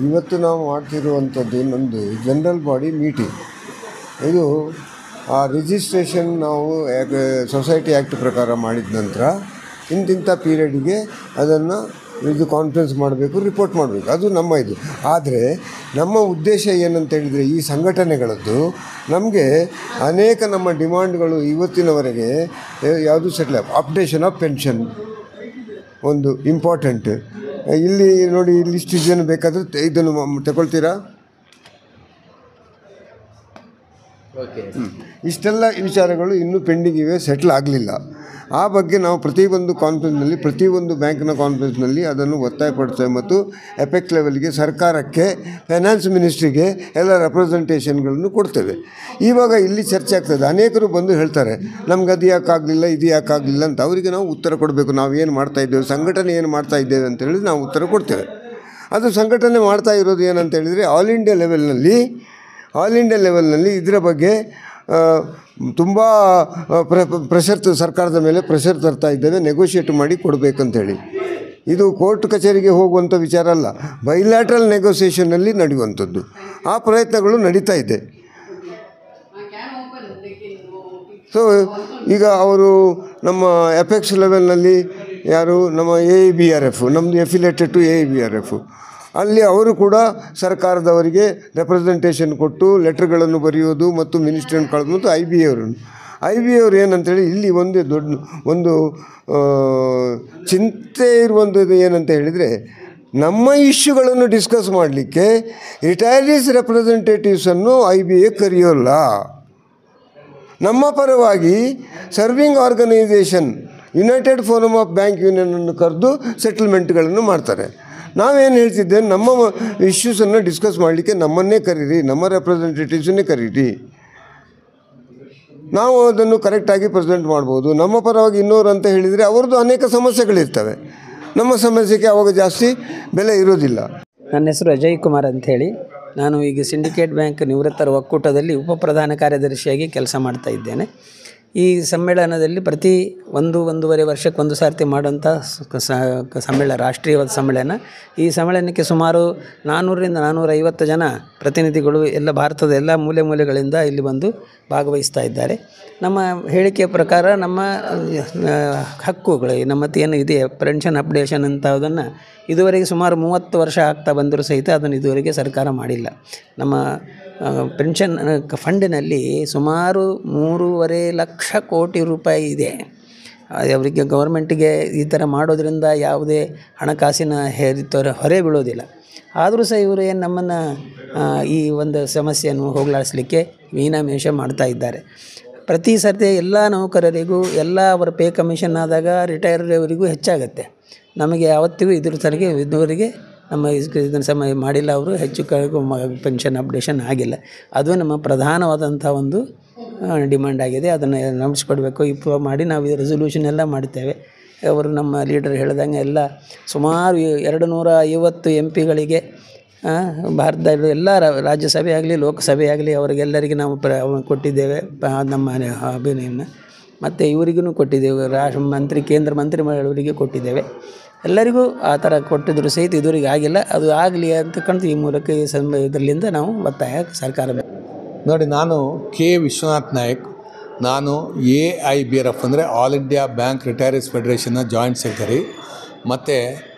ಇವತ್ತು ನಾವು ಮಾಡ್ತಿರುವಂಥದ್ದು ನಮ್ಮದು ಜನರಲ್ ಬಾಡಿ ಮೀಟಿಂಗ್. ಇದು ಆ ರಿಜಿಸ್ಟ್ರೇಷನ್ ನಾವು ಸೊಸೈಟಿ ಆ್ಯಕ್ಟ್ ಪ್ರಕಾರ ಮಾಡಿದ ನಂತರ ಇಂತಿಂಥ ಪೀರಿಯಡಿಗೆ ಅದನ್ನು ಇದು ಕಾನ್ಫರೆನ್ಸ್ ಮಾಡಬೇಕು, ರಿಪೋರ್ಟ್ ಮಾಡಬೇಕು. ಅದು ನಮ್ಮ ಇದು. ಆದರೆ ನಮ್ಮ ಉದ್ದೇಶ ಏನಂತ ಹೇಳಿದರೆ, ಈ ಸಂಘಟನೆಗಳದ್ದು ನಮಗೆ ಅನೇಕ ನಮ್ಮ ಡಿಮಾಂಡ್ಗಳು ಇವತ್ತಿನವರೆಗೆ ಯಾವುದು ಸೆಟ್ಲ್ ಅಪ್ಡೇಷನ್ ಆಫ್ ಪೆನ್ಷನ್ ಒಂದು ಇಂಪಾರ್ಟೆಂಟ್. ಇಲ್ಲಿ ನೋಡಿ, ಇಲ್ಲಿಷ್ಟು ಜನ ಬೇಕಾದರೆ ಇದನ್ನು ತಗೊಳ್ತೀರಾ? ಇಷ್ಟೆಲ್ಲ ವಿಚಾರಗಳು ಇನ್ನೂ ಪೆಂಡಿಂಗ್ ಇವೆ, ಸೆಟ್ಲ್ ಆಗಲಿಲ್ಲ. ಆ ಬಗ್ಗೆ ನಾವು ಪ್ರತಿಯೊಂದು ಕಾನ್ಫರೆನ್ಸ್ನಲ್ಲಿ, ಪ್ರತಿಯೊಂದು ಬ್ಯಾಂಕ್ನ ಕಾನ್ಫರೆನ್ಸ್ನಲ್ಲಿ ಅದನ್ನು ಒತ್ತಾಯಪಡ್ತೇವೆ ಮತ್ತು ಎಪೆಕ್ಸ್ ಲೆವೆಲ್ಗೆ, ಸರ್ಕಾರಕ್ಕೆ, ಫೈನಾನ್ಸ್ ಮಿನಿಸ್ಟ್ರಿಗೆ ಎಲ್ಲ ರೆಪ್ರೆಸೆಂಟೇಷನ್ಗಳನ್ನು ಕೊಡ್ತೇವೆ. ಇವಾಗ ಇಲ್ಲಿ ಚರ್ಚೆ ಆಗ್ತದೆ. ಅನೇಕರು ಬಂದು ಹೇಳ್ತಾರೆ, ನಮ್ಗೆ ಅದು ಯಾಕಾಗಲಿಲ್ಲ, ಇದು ಯಾಕಾಗಲಿಲ್ಲ ಅಂತ. ಅವರಿಗೆ ನಾವು ಉತ್ತರ ಕೊಡಬೇಕು. ನಾವು ಏನು ಮಾಡ್ತಾಯಿದ್ದೇವೆ, ಸಂಘಟನೆ ಏನು ಮಾಡ್ತಾ ಇದ್ದೇವೆ ಅಂತ ಹೇಳಿದ್ರೆ ನಾವು ಉತ್ತರ ಕೊಡ್ತೇವೆ. ಅದು ಸಂಘಟನೆ ಮಾಡ್ತಾ ಇರೋದು ಏನಂತ ಹೇಳಿದರೆ, ಆಲ್ ಇಂಡಿಯಾ ಲೆವೆಲ್ನಲ್ಲಿ ಇದರ ಬಗ್ಗೆ ತುಂಬ ಸರ್ಕಾರದ ಮೇಲೆ ಪ್ರೆಷರ್ ತರ್ತಾ ಇದ್ದೇವೆ, ನೆಗೋಷಿಯೇಟ್ ಮಾಡಿ ಕೊಡಬೇಕಂತೇಳಿ. ಇದು ಕೋರ್ಟ್ ಕಚೇರಿಗೆ ಹೋಗುವಂಥ ವಿಚಾರ ಅಲ್ಲ, ಬೈಲ್ಯಾಟ್ರಲ್ ನೆಗೋಸಿಯೇಷನ್ನಲ್ಲಿ ನಡೆಯುವಂಥದ್ದು. ಆ ಪ್ರಯತ್ನಗಳು ನಡೀತಾ ಇದೆ. ಸೊ ಈಗ ಅವರು ನಮ್ಮ ಎಪೆಕ್ಸ್ ಲೆವೆಲ್ನಲ್ಲಿ ಯಾರು ನಮ್ಮ AIBRF, ನಮ್ಮದು ಎಫಿಲೇಟೆಡ್ ಟು AIBRF, ಅಲ್ಲಿ ಅವರು ಕೂಡ ಸರ್ಕಾರದವರಿಗೆ ರೆಪ್ರೆಸೆಂಟೇಷನ್ ಕೊಟ್ಟು ಲೆಟ್ರ್ಗಳನ್ನು ಬರೆಯೋದು ಮತ್ತು ಮಿನಿಸ್ಟ್ರಿಯನ್ನು ಕಳೆದು ಮತ್ತು IBA ಅವರು ಏನಂತೇಳಿ ಇಲ್ಲಿ ಒಂದು ಚಿಂತೆ ಇರುವಂಥದ್ದು ಏನಂತ ಹೇಳಿದರೆ, ನಮ್ಮ ಇಶ್ಯೂಗಳನ್ನು ಡಿಸ್ಕಸ್ ಮಾಡಲಿಕ್ಕೆ ರಿಟೈರೀಸ್ ರೆಪ್ರೆಸೆಂಟೇಟಿವ್ಸನ್ನು IBA ಕರೆಯೋಲ್ಲ. ನಮ್ಮ ಪರವಾಗಿ serving organisation united forum of bank ಯೂನಿಯನನ್ನು ಕರೆದು ಸೆಟಲ್ಮೆಂಟ್ಗಳನ್ನು ಮಾಡ್ತಾರೆ. ನಾವೇನು ಹೇಳ್ತಿದ್ದೇವೆ, ನಮ್ಮ ಇಶ್ಯೂಸನ್ನು ಡಿಸ್ಕಸ್ ಮಾಡಲಿಕ್ಕೆ ನಮ್ಮನ್ನೇ ಕರೀರಿ, ನಮ್ಮ ರೆಪ್ರೆಸೆಂಟೇಟಿವ್ಸನ್ನೇ ಕರೀರಿ, ನಾವು ಅದನ್ನು ಕರೆಕ್ಟಾಗಿ ಪ್ರೆಸೆಂಟ್ ಮಾಡ್ಬೋದು. ನಮ್ಮ ಪರವಾಗಿ ಇನ್ನೋರು ಅಂತ ಹೇಳಿದರೆ ಅವ್ರದ್ದು ಅನೇಕ ಸಮಸ್ಯೆಗಳಿರ್ತವೆ, ನಮ್ಮ ಸಮಸ್ಯೆಗೆ ಅವಾಗ ಜಾಸ್ತಿ ಬೆಲೆ ಇರೋದಿಲ್ಲ. ನನ್ನ ಹೆಸರು ಅಜಯ್ ಕುಮಾರ್ ಅಂಥೇಳಿ. ನಾನು ಈಗ ಸಿಂಡಿಕೇಟ್ ಬ್ಯಾಂಕ್ ನಿವೃತ್ತರ ಒಕ್ಕೂಟದಲ್ಲಿ ಉಪಪ್ರಧಾನ ಕಾರ್ಯದರ್ಶಿಯಾಗಿ ಕೆಲಸ ಮಾಡ್ತಾ ಇದ್ದೇನೆ. ಈ ಸಮ್ಮೇಳನದಲ್ಲಿ ಪ್ರತಿ 1-1.5 ವರ್ಷಕ್ಕೊಂದು ಸಾರ್ತಿ ಮಾಡುವಂಥ ಸಮ್ಮೇಳನ, ರಾಷ್ಟ್ರೀಯವಾದ ಸಮ್ಮೇಳನ. ಈ ಸಮ್ಮೇಳನಕ್ಕೆ ಸುಮಾರು 400ರಿಂದ 450 ಜನ ಪ್ರತಿನಿಧಿಗಳು ಎಲ್ಲ ಭಾರತದ ಎಲ್ಲ ಮೂಲೆಗಳಿಂದ ಇಲ್ಲಿ ಬಂದು ಭಾಗವಹಿಸ್ತಾ ಇದ್ದಾರೆ. ನಮ್ಮ ಹೇಳಿಕೆಯ ಪ್ರಕಾರ ನಮ್ಮ ಹಕ್ಕುಗಳು, ನಮ್ಮದು ಏನು ಇದೆ ಪೆನ್ಷನ್ ಅಪ್ಡೇಷನ್ ಅಂತ, ಅದನ್ನು ಇದುವರೆಗೆ ಸುಮಾರು 30 ವರ್ಷ ಆಗ್ತಾ ಬಂದರೂ ಸಹಿತ ಅದನ್ನು ಇದುವರೆಗೆ ಸರ್ಕಾರ ಮಾಡಿಲ್ಲ. ನಮ್ಮ ಪೆನ್ಷನ್ ಫಂಡಿನಲ್ಲಿ ಸುಮಾರು 3.5 ಲಕ್ಷ ಕೋಟಿ ರೂಪಾಯಿ ಇದೆ. ಅವರಿಗೆ ಗೌರ್ಮೆಂಟಿಗೆ ಈ ಥರ ಮಾಡೋದ್ರಿಂದ ಯಾವುದೇ ಹಣಕಾಸಿನ ಹೊರೆ ಬೀಳೋದಿಲ್ಲ. ಆದರೂ ಸಹ ಇವರು ಏನು ನಮ್ಮನ್ನು ಈ ಒಂದು ಸಮಸ್ಯೆಯನ್ನು ಹೋಗಲಾಡಿಸಲಿಕ್ಕೆ ಮೀನಾಮೇಷ ಮಾಡ್ತಾ ಇದ್ದಾರೆ. ಪ್ರತಿ ಸರ್ತಿ ಎಲ್ಲ ನೌಕರರಿಗೂ ಎಲ್ಲ ಅವರ ಪೇ ಕಮಿಷನ್ ಆದಾಗ ರಿಟೈರ್ವರಿಗೂ ಹೆಚ್ಚಾಗುತ್ತೆ. ನಮಗೆ ಯಾವತ್ತಿಗೂ ಇದುವರೆಗೆ ನಮ್ಮ ಇದನ್ನು ಸಮಯ ಮಾಡಿಲ್ಲ. ಅವರು ಹೆಚ್ಚು ಪೆನ್ಷನ್ ಅಪ್ಡೇಷನ್ ಆಗಿಲ್ಲ. ಅದು ನಮ್ಮ ಪ್ರಧಾನವಾದಂಥ ಒಂದು ಡಿಮ್ಯಾಂಡ್ ಆಗಿದೆ. ಅದನ್ನು ನಡೆಸ್ಕೊಡ್ಬೇಕು, ಇಂಪ್ರೂವ್ ಮಾಡಿ ನಾವು ರೆಸೊಲ್ಯೂಷನ್ ಎಲ್ಲ ಮಾಡ್ತೇವೆ. ಅವರು ನಮ್ಮ ಲೀಡರ್ ಹೇಳ್ದಂಗೆ ಎಲ್ಲ ಸುಮಾರು 250 MPಗಳಿಗೆ ಭಾರತದ ಎಲ್ಲ ರಾಜ್ಯಸಭೆ ಆಗಲಿ ಲೋಕಸಭೆ ಆಗಲಿ ಅವರಿಗೆಲ್ಲರಿಗೆ ನಾವು ಕೊಟ್ಟಿದ್ದೇವೆ ನಮ್ಮ ಅಭಿನಯನ. ಮತ್ತು ಇವರಿಗೂ ಕೊಟ್ಟಿದ್ದೇವೆ, ಕೇಂದ್ರ ಮಂತ್ರಿಯವರಿಗೆ ಕೊಟ್ಟಿದ್ದೇವೆ. ಎಲ್ಲರಿಗೂ ಆ ಥರ ಕೊಟ್ಟಿದ್ರು ಸಹಿತ ಇದುವರೆಗೆ ಆಗಿಲ್ಲ. ಅದು ಆಗಲಿ ಅಂತಕ್ಕಂಥ ಈ ಮೂಲಕ ಇದರಿಂದ ನಾವು ಒತ್ತಾಯ ಸರ್ಕಾರ. ನೋಡಿ, ನಾನು ಕೆ ವಿಶ್ವನಾಥ್ ನಾಯಕ್. ನಾನು AIBRF ಅಂದರೆ ಆಲ್ ಇಂಡಿಯಾ ಬ್ಯಾಂಕ್ ರಿಟೈರೀಸ್ ಫೆಡರೇಷನ್ನ ಜಾಯಿಂಟ್ ಸೆಕ್ರೆಟರಿ ಮತ್ತು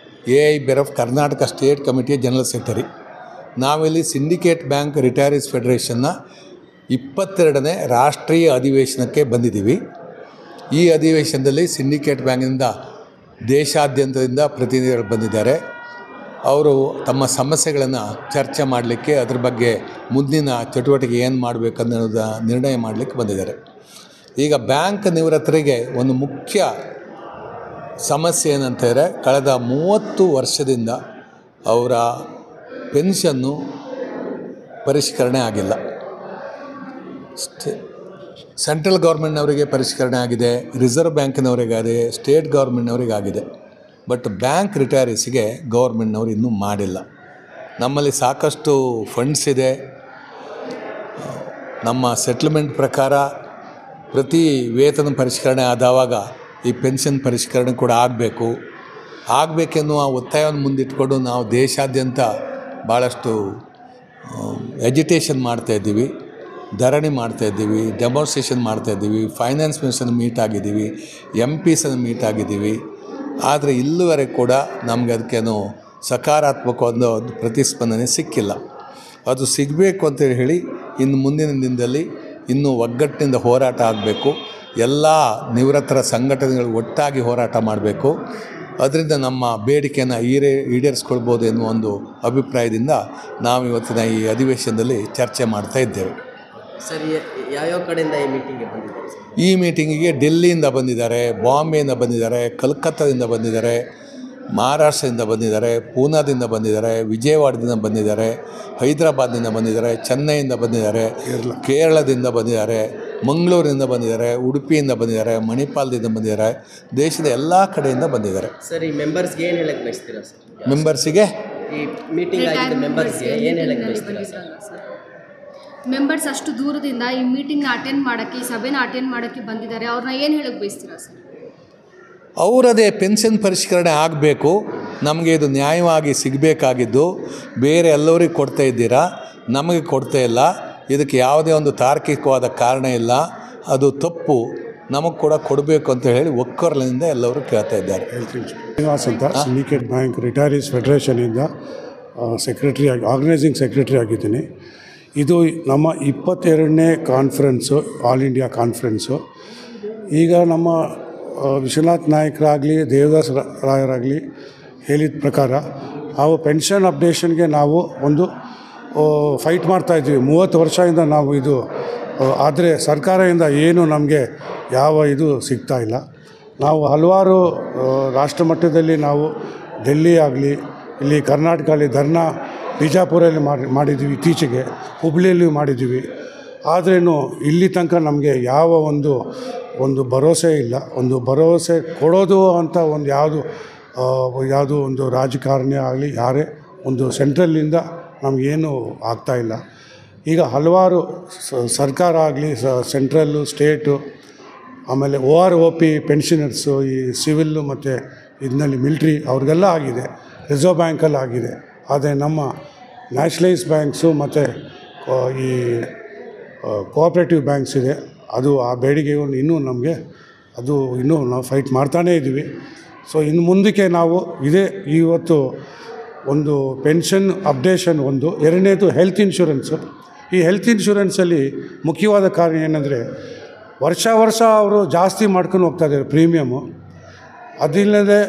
AIBRF ಕರ್ನಾಟಕ ಸ್ಟೇಟ್ ಕಮಿಟಿಯ ಜನರಲ್ ಸೆಕ್ರೆಟರಿ. ನಾವಿಲ್ಲಿ ಸಿಂಡಿಕೇಟ್ ಬ್ಯಾಂಕ್ ರಿಟೈರೀಸ್ ಫೆಡರೇಷನ್ನ 22ನೇ ರಾಷ್ಟ್ರೀಯ ಅಧಿವೇಶನಕ್ಕೆ ಬಂದಿದ್ದೀವಿ. ಈ ಅಧಿವೇಶನದಲ್ಲಿ ಸಿಂಡಿಕೇಟ್ ಬ್ಯಾಂಕಿನಿಂದ ದೇಶಾದ್ಯಂತದಿಂದ ಪ್ರತಿನಿಧಿಗಳು ಬಂದಿದ್ದಾರೆ. ಅವರು ತಮ್ಮ ಸಮಸ್ಯೆಗಳನ್ನು ಚರ್ಚೆ ಮಾಡಲಿಕ್ಕೆ, ಅದ್ರ ಬಗ್ಗೆ ಮುಂದಿನ ಚಟುವಟಿಕೆ ಏನು ಮಾಡಬೇಕನ್ನೋದ ನಿರ್ಣಯ ಮಾಡಲಿಕ್ಕೆ ಬಂದಿದ್ದಾರೆ. ಈಗ ಬ್ಯಾಂಕ್ ನಿವೃತ್ತರಿಗೆ ಒಂದು ಮುಖ್ಯ ಸಮಸ್ಯೆ ಏನಂತಂದರೆ, ಕಳೆದ 30 ವರ್ಷದಿಂದ ಅವರ ಪೆನ್ಷನ್ನು ಪರಿಷ್ಕರಣೆ ಆಗಿಲ್ಲ. ಸೆಂಟ್ರಲ್ ಗೌರ್ಮೆಂಟ್ನವರಿಗೆ ಪರಿಷ್ಕರಣೆ ಆಗಿದೆ, ರಿಸರ್ವ್ ಬ್ಯಾಂಕಿನವರಿಗಾಗಿದೆ, ಸ್ಟೇಟ್ ಗೌರ್ಮೆಂಟ್ನವರಿಗಾಗಿದೆ. ಬಟ್ ಬ್ಯಾಂಕ್ ರಿಟೈರೀಸಿಗೆ ಗೌರ್ಮೆಂಟ್ನವರು ಇನ್ನೂ ಮಾಡಿಲ್ಲ. ನಮ್ಮಲ್ಲಿ ಸಾಕಷ್ಟು ಫಂಡ್ಸ್ ಇದೆ. ನಮ್ಮ ಸೆಟ್ಲ್ಮೆಂಟ್ ಪ್ರಕಾರ ಪ್ರತಿ ವೇತನ ಪರಿಷ್ಕರಣೆ ಆದವಾಗ ಈ ಪೆನ್ಷನ್ ಪರಿಷ್ಕರಣೆ ಕೂಡ ಆಗಬೇಕೆನ್ನುವ ಒತ್ತಾಯವನ್ನು ಮುಂದಿಟ್ಕೊಂಡು ನಾವು ದೇಶಾದ್ಯಂತ ಭಾಳಷ್ಟು ಎಜಿಟೇಷನ್ ಮಾಡ್ತಾಯಿದ್ದೀವಿ, ಧರಣಿ ಮಾಡ್ತಾಯಿದ್ದೀವಿ, ಡೆಮಾನ್ಸ್ಟ್ರೇಷನ್ ಮಾಡ್ತಾಯಿದ್ದೀವಿ, ಫೈನಾನ್ಸ್ ಮಿನಿಸ್ಟರ್ನ ಮೀಟ್ ಆಗಿದ್ದೀವಿ, MPಸನ್ನು ಮೀಟ್ ಆಗಿದ್ದೀವಿ. ಆದರೆ ಇಲ್ಲಿವರೆಗೆ ಕೂಡ ನಮಗೆ ಅದಕ್ಕೇನು ಸಕಾರಾತ್ಮಕವಾದ ಒಂದು ಪ್ರತಿಸ್ಪಂದನೆ ಸಿಕ್ಕಿಲ್ಲ. ಅದು ಸಿಗಬೇಕು ಅಂತೇಳಿ ಹೇಳಿ ಇನ್ನು ಮುಂದಿನ ದಿನದಲ್ಲಿ ಇನ್ನೂ ಒಗ್ಗಟ್ಟಿನಿಂದ ಹೋರಾಟ ಆಗಬೇಕು. ಎಲ್ಲ ನಿವೃತ್ತರ ಸಂಘಟನೆಗಳು ಒಟ್ಟಾಗಿ ಹೋರಾಟ ಮಾಡಬೇಕು. ಅದರಿಂದ ನಮ್ಮ ಬೇಡಿಕೆಯನ್ನು ಈಡೇರಿಸ್ಕೊಳ್ಬೋದು ಎನ್ನುವ ಒಂದು ಅಭಿಪ್ರಾಯದಿಂದ ನಾವು ಇವತ್ತಿನ ಈ ಅಧಿವೇಶನದಲ್ಲಿ ಚರ್ಚೆ ಮಾಡ್ತಾ ಇದ್ದೇವೆ. ಸರ್, ಯಾವ್ಯಾವ ಕಡೆಯಿಂದ ಈ ಮೀಟಿಂಗ್ಗೆ ಬಂದಿದ್ದಾರೆ ಸರ್? ಈ ಮೀಟಿಂಗಿಗೆ ಡೆಲ್ಲಿಯಿಂದ ಬಂದಿದ್ದಾರೆ, ಬಾಂಬೆಯಿಂದ ಬಂದಿದ್ದಾರೆ, ಕಲ್ಕತ್ತಾದಿಂದ ಬಂದಿದ್ದಾರೆ, ಮಹಾರಾಷ್ಟ್ರದಿಂದ ಬಂದಿದ್ದಾರೆ, ಪೂನಾದಿಂದ ಬಂದಿದ್ದಾರೆ, ವಿಜಯವಾಡದಿಂದ ಬಂದಿದ್ದಾರೆ, ಹೈದರಾಬಾದ್ನಿಂದ ಬಂದಿದ್ದಾರೆ, ಚೆನ್ನೈಯಿಂದ ಬಂದಿದ್ದಾರೆ, ಕೇರಳದಿಂದ ಬಂದಿದ್ದಾರೆ, ಮಂಗಳೂರಿನಿಂದ ಬಂದಿದ್ದಾರೆ, ಉಡುಪಿಯಿಂದ ಬಂದಿದ್ದಾರೆ, ಮಣಿಪಾಲದಿಂದ ಬಂದಿದ್ದಾರೆ, ದೇಶದ ಎಲ್ಲ ಕಡೆಯಿಂದ ಬಂದಿದ್ದಾರೆ. ಸರ್, ಈ ಮೆಂಬರ್ಸ್ಗೆ ಏನು ಹೇಳಕ್ಕೆ ಬಯಸ್ತೀರಾ ಸರ್? ಮೆಂಬರ್ಸಿಗೆ ಈ ಮೀಟಿಂಗ್ ಆಗಿದ್ದ ಮೆಂಬರ್ಸ್ಗೆ ಏನು ಹೇಳಕ್ಕೆ ಬಯಸ್ತೀರಾ ಸರ್? ಮೆಂಬರ್ಸ್ ಅಷ್ಟು ದೂರದಿಂದ ಈ ಮೀಟಿಂಗ್ನ ಅಟೆಂಡ್ ಮಾಡೋಕ್ಕೆ, ಈ ಸಭೆನ ಅಟೆಂಡ್ ಮಾಡೋಕ್ಕೆ ಬಂದಿದ್ದಾರೆ, ಅವ್ರನ್ನ ಏನು ಹೇಳಕ್ಕೆ ಬಯಸ್ತೀರಾ ಸರ್? ಅವರದೇ ಪೆನ್ಷನ್ ಪರಿಷ್ಕರಣೆ ಆಗಬೇಕು. ನಮಗೆ ಇದು ನ್ಯಾಯವಾಗಿ ಸಿಗಬೇಕಾಗಿದ್ದು ಬೇರೆ ಎಲ್ಲರಿಗೆ ಕೊಡ್ತಾ ಇದ್ದೀರಾ, ನಮಗೆ ಕೊಡ್ತಾ ಇಲ್ಲ. ಇದಕ್ಕೆ ಯಾವುದೇ ಒಂದು ತಾರ್ಕಿಕವಾದ ಕಾರಣ ಇಲ್ಲ, ಅದು ತಪ್ಪು, ನಮಗೆ ಕೂಡ ಕೊಡಬೇಕು ಅಂತ ಹೇಳಿ ಒಕ್ಕೊರಲಿನಿಂದ ಎಲ್ಲರೂ ಕೇಳ್ತಾ ಇದ್ದಾರೆ. ಶ್ರೀನಿವಾಸ್ ಅಂತ ಸಿಂಡಿಕೇಟ್ ಬ್ಯಾಂಕ್ ರಿಟೈರೀಸ್ ಫೆಡರೇಷನಿಂದ ಆರ್ಗನೈಸಿಂಗ್ ಸೆಕ್ರೆಟರಿ ಆಗಿದ್ದೀನಿ. ಇದು ನಮ್ಮ 22ನೇ ಕಾನ್ಫರೆನ್ಸು, ಆಲ್ ಇಂಡಿಯಾ ಕಾನ್ಫರೆನ್ಸು. ಈಗ ನಮ್ಮ ವಿಶ್ವನಾಥ್ ನಾಯಕ್ರಾಗಲಿ ದೇವದಾಸ್ ರಾಯರಾಗಲಿ ಹೇಳಿದ ಪ್ರಕಾರ ನಾವು ಪೆನ್ಷನ್ ಅಪ್ಡೇಷನ್ಗೆ ನಾವು ಒಂದು ಫೈಟ್ ಮಾಡ್ತಾಯಿದ್ವಿ. 30 ವರ್ಷದಿಂದ ನಾವು ಇದು, ಆದರೆ ಸರ್ಕಾರದಿಂದ ಏನು ನಮಗೆ ಯಾವ ಇದು ಸಿಗ್ತಾ ಇಲ್ಲ. ನಾವು ಹಲವಾರು ರಾಷ್ಟ್ರ ಮಟ್ಟದಲ್ಲಿ ನಾವು ಡೆಲ್ಲಿ ಆಗಲಿ, ಇಲ್ಲಿ ಕರ್ನಾಟಕ ಅಲ್ಲಿ ಧರ್ನಾ ಬಿಜಾಪುರಲ್ಲಿ ಮಾಡಿದ್ವಿ, ಇತ್ತೀಚೆಗೆ ಹುಬ್ಳಿಯಲ್ಲಿ ಮಾಡಿದ್ವಿ. ಆದ್ರೂ ಇಲ್ಲಿ ತನಕ ನಮಗೆ ಯಾವ ಒಂದು ಭರವಸೆ ಇಲ್ಲ. ಒಂದು ಭರವಸೆ ಕೊಡೋದು ಅಂತ ಒಂದು ಯಾವುದು ಒಂದು ರಾಜಕಾರಣಿ ಆಗಲಿ, ಯಾರೇ ಒಂದು ಸೆಂಟ್ರಲ್ಲಿಂದ ನಮಗೇನು ಆಗ್ತಾಯಿಲ್ಲ. ಈಗ ಹಲವಾರು ಸರ್ಕಾರ ಆಗಲಿ, ಸೆಂಟ್ರಲ್ಲು, ಸ್ಟೇಟು, ಆಮೇಲೆ OROP ಪೆನ್ಷನರ್ಸು, ಈ ಸಿವಿಲ್ಲು ಮತ್ತು ಇದರಲ್ಲಿ ಮಿಲ್ಟ್ರಿ ಅವ್ರಿಗೆಲ್ಲ ಆಗಿದೆ, ರಿಸರ್ವ್ ಬ್ಯಾಂಕಲ್ಲಿ ಆಗಿದೆ. ಆದರೆ ನಮ್ಮ ನ್ಯಾಷನಲೈಸ್ ಬ್ಯಾಂಕ್ಸು ಮತ್ತು ಈ ಕೋಆಪ್ರೇಟಿವ್ ಬ್ಯಾಂಕ್ಸ್ ಇದೆ, ಅದು ಆ ಬೇಡಿಕೆಯನ್ನು ಇನ್ನೂ ನಮಗೆ ಅದು ಇನ್ನೂ ನಾವು ಫೈಟ್ ಮಾಡ್ತಾನೇ ಇದ್ದೀವಿ. ಸೊ ಇನ್ನು ಮುಂದಕ್ಕೆ ನಾವು ಇವತ್ತು ಒಂದು ಪೆನ್ಷನ್ ಅಪ್ಡೇಷನ್ ಒಂದು, ಎರಡನೇದು ಹೆಲ್ತ್ ಇನ್ಶೂರೆನ್ಸು. ಈ ಹೆಲ್ತ್ ಇನ್ಶೂರೆನ್ಸಲ್ಲಿ ಮುಖ್ಯವಾದ ಕಾರಣ ಏನಂದರೆ ವರ್ಷ ಅವರು ಜಾಸ್ತಿ ಮಾಡ್ಕೊಂಡು ಹೋಗ್ತಾಯಿದ್ದಾರೆ ಪ್ರೀಮಿಯಮ್ಮು. ಅದಿಲ್ಲದೆ